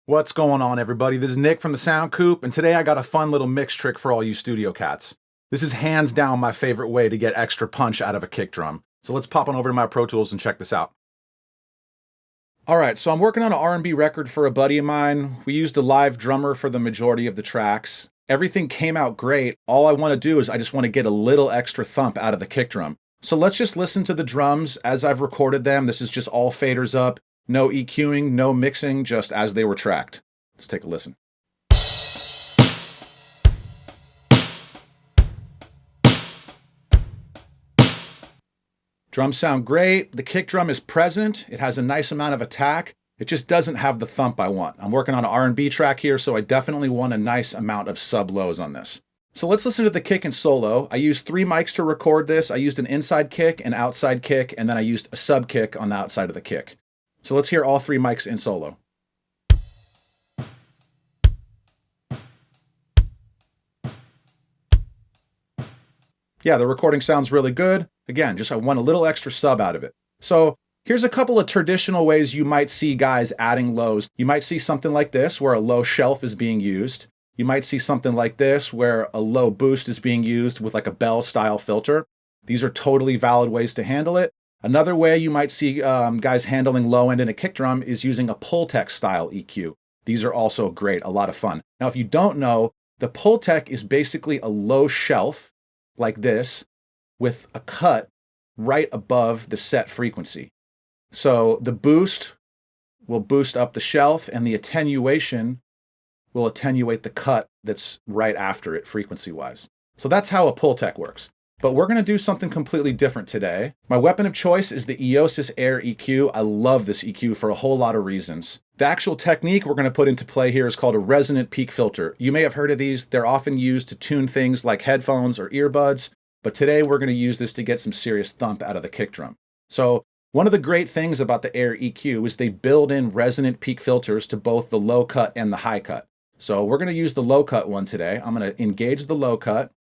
What's going on, everybody? This is Nick from the Sound Coop, and today I got a fun little mix trick for all you studio cats. This is hands down my favorite way to get extra punch out of a kick drum. So let's pop on over to my Pro Tools and check this out. Alright, so I'm working on an R&B record for a buddy of mine. We used a live drummer for the majority of the tracks. Everything came out great. All I want to do is I just want to get a little extra thump out of the kick drum. So let's just listen to the drums as I've recorded them. This is just all faders up. No EQing, no mixing, just as they were tracked. Let's take a listen. Drums sound great. The kick drum is present. It has a nice amount of attack. It just doesn't have the thump I want. I'm working on an R&B track here, so I definitely want a nice amount of sub-lows on this. So let's listen to the kick in solo. I used 3 mics to record this. I used an inside kick, an outside kick, and then I used a sub kick on the outside of the kick. So let's hear all 3 mics in solo. Yeah, the recording sounds really good. Again, just I want a little extra sub out of it. So here's a couple of traditional ways you might see guys adding lows. You might see something like this where a low shelf is being used. You might see something like this where a low boost is being used with like a bell style filter. These are totally valid ways to handle it. Another way you might see guys handling low end in a kick drum is using a Pultec style EQ. These are also great, a lot of fun. Now, if you don't know, the Pultec is basically a low shelf like this with a cut right above the set frequency. So the boost will boost up the shelf and the attenuation will attenuate the cut that's right after it frequency-wise. So that's how a Pultec works. But we're going to do something completely different today. My weapon of choice is the Eosis Air EQ. I love this EQ for a whole lot of reasons. The actual technique we're going to put into play here is called a resonant peak filter. You may have heard of these. They're often used to tune things like headphones or earbuds, but today we're going to use this to get some serious thump out of the kick drum. So one of the great things about the Air EQ is they build in resonant peak filters to both the low cut and the high cut. So we're going to use the low cut one today. I'm going to engage the low cut.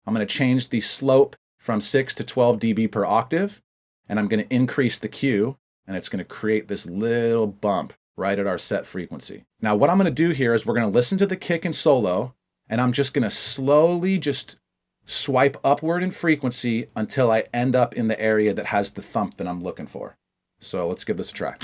I'm going to change the slope from 6 to 12 dB per octave, and I'm going to increase the Q, and it's going to create this little bump right at our set frequency. Now, what I'm going to do here is we're going to listen to the kick in solo, and I'm just going to slowly just swipe upward in frequency until I end up in the area that has the thump that I'm looking for. So let's give this a try.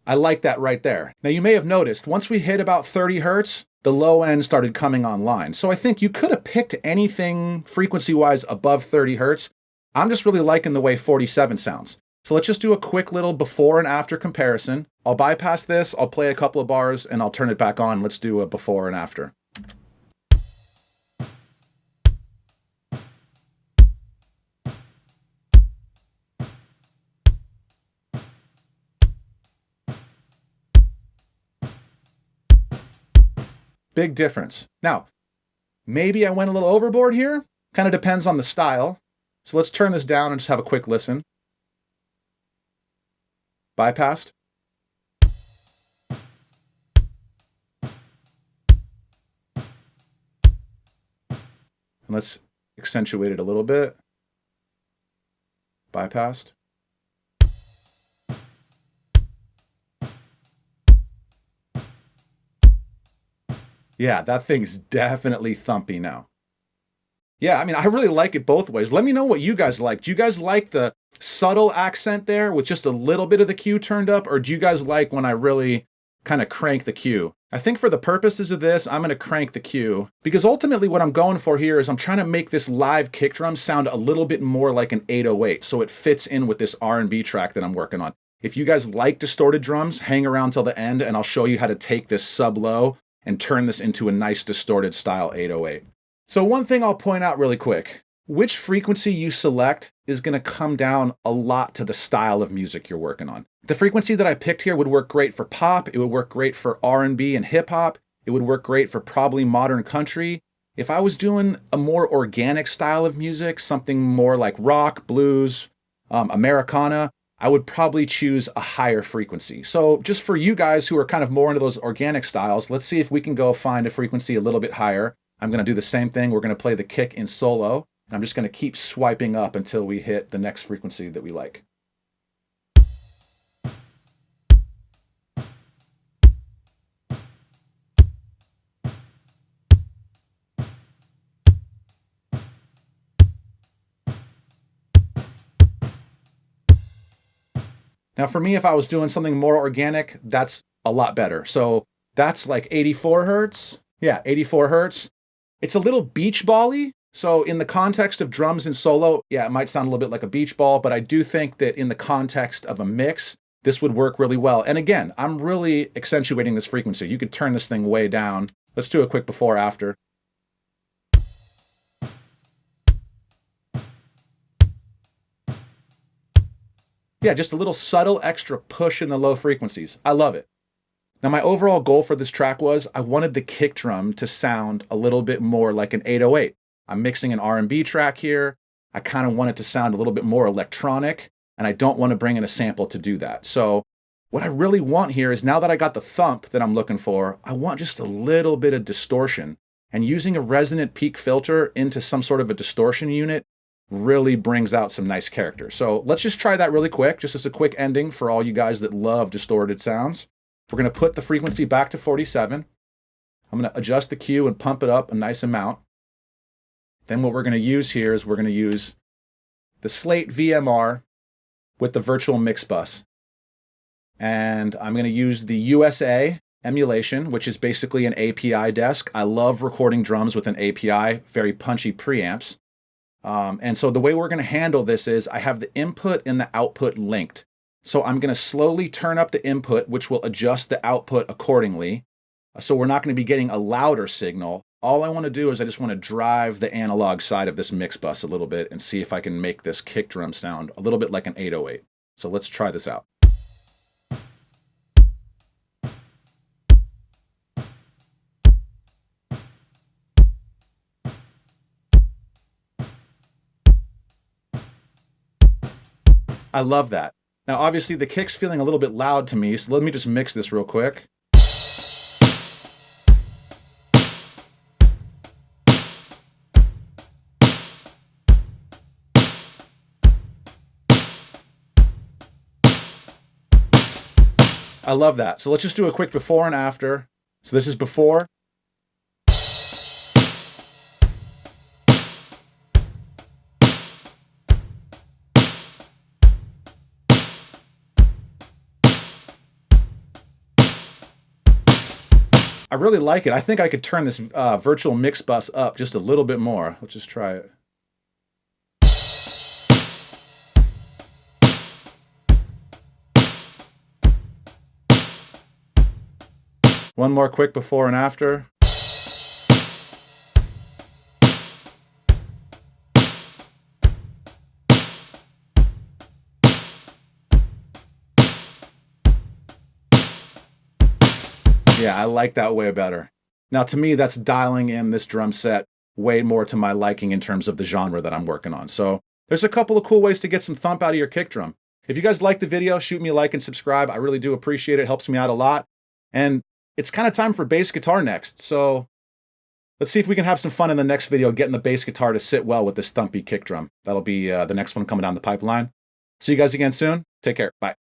I like that right there. Now you may have noticed, once we hit about 30 hertz, the low end started coming online. So I think you could have picked anything frequency-wise above 30 hertz. I'm just really liking the way 47 sounds. So let's just do a quick little before and after comparison. I'll bypass this, I'll play a couple of bars, and I'll turn it back on. Let's do a before and after. Big difference. Now, maybe I went a little overboard here. Kind of depends on the style. So let's turn this down and just have a quick listen. Bypassed. And let's accentuate it a little bit. Bypassed. Yeah, that thing's definitely thumpy now. Yeah, I mean, I really like it both ways. Let me know what you guys like. Do you guys like the subtle accent there with just a little bit of the Q turned up, or do you guys like when I really kind of crank the Q? I think for the purposes of this, I'm going to crank the Q, because ultimately what I'm going for here is I'm trying to make this live kick drum sound a little bit more like an 808, so it fits in with this R&B track that I'm working on. If you guys like distorted drums, hang around till the end and I'll show you how to take this sub-low and turn this into a nice distorted style 808. So one thing I'll point out really quick, which frequency you select is going to come down a lot to the style of music you're working on. The frequency that I picked here would work great for pop, it would work great for R&B and hip hop, it would work great for probably modern country, If I was doing a more organic style of music, something more like rock, blues, Americana, I would probably choose a higher frequency. So just for you guys who are kind of more into those organic styles, let's see if we can go find a frequency a little bit higher. I'm going to do the same thing. We're going to play the kick in solo, and I'm just going to keep swiping up until we hit the next frequency that we like. Now for me, if I was doing something more organic, that's a lot better. So that's like 84 hertz. Yeah, 84 hertz. It's a little beach ball-y. So in the context of drums and solo, yeah, it might sound a little bit like a beach ball, but I do think that in the context of a mix, this would work really well. And again, I'm really accentuating this frequency. You could turn this thing way down. Let's do a quick before after. Yeah, just a little subtle extra push in the low frequencies. I love it. Now, my overall goal for this track was I wanted the kick drum to sound a little bit more like an 808. I'm mixing an R&B track here. I kind of want it to sound a little bit more electronic, and I don't want to bring in a sample to do that. So what I really want here is, now that I got the thump that I'm looking for, I want just a little bit of distortion. And using a resonant peak filter into some sort of a distortion unit really brings out some nice character. So let's just try that really quick, just as a quick ending for all you guys that love distorted sounds. We're going to put the frequency back to 47. I'm going to adjust the Q and pump it up a nice amount. Then what we're going to use here is we're going to use the Slate VMR with the virtual mix bus. And I'm going to use the USA emulation, which is basically an API desk. I love recording drums with an API, very punchy preamps. And so the way we're going to handle this is I have the input and the output linked. So I'm going to slowly turn up the input, which will adjust the output accordingly. So we're not going to be getting a louder signal. All I want to do is I just want to drive the analog side of this mix bus a little bit and see if I can make this kick drum sound a little bit like an 808. So let's try this out. I love that. Now, obviously, the kick's feeling a little bit loud to me, so let me just mix this real quick. I love that. So let's just do a quick before and after. So this is before. I really like it. I think I could turn this virtual mix bus up just a little bit more. Let's just try it. One more quick before and after. Yeah, I like that way better. Now, to me, that's dialing in this drum set way more to my liking in terms of the genre that I'm working on. So there's a couple of cool ways to get some thump out of your kick drum. If you guys like the video, shoot me a like and subscribe. I really do appreciate it. It helps me out a lot. And it's kind of time for bass guitar next. So let's see if we can have some fun in the next video getting the bass guitar to sit well with this thumpy kick drum. That'll be the next one coming down the pipeline. See you guys again soon. Take care. Bye.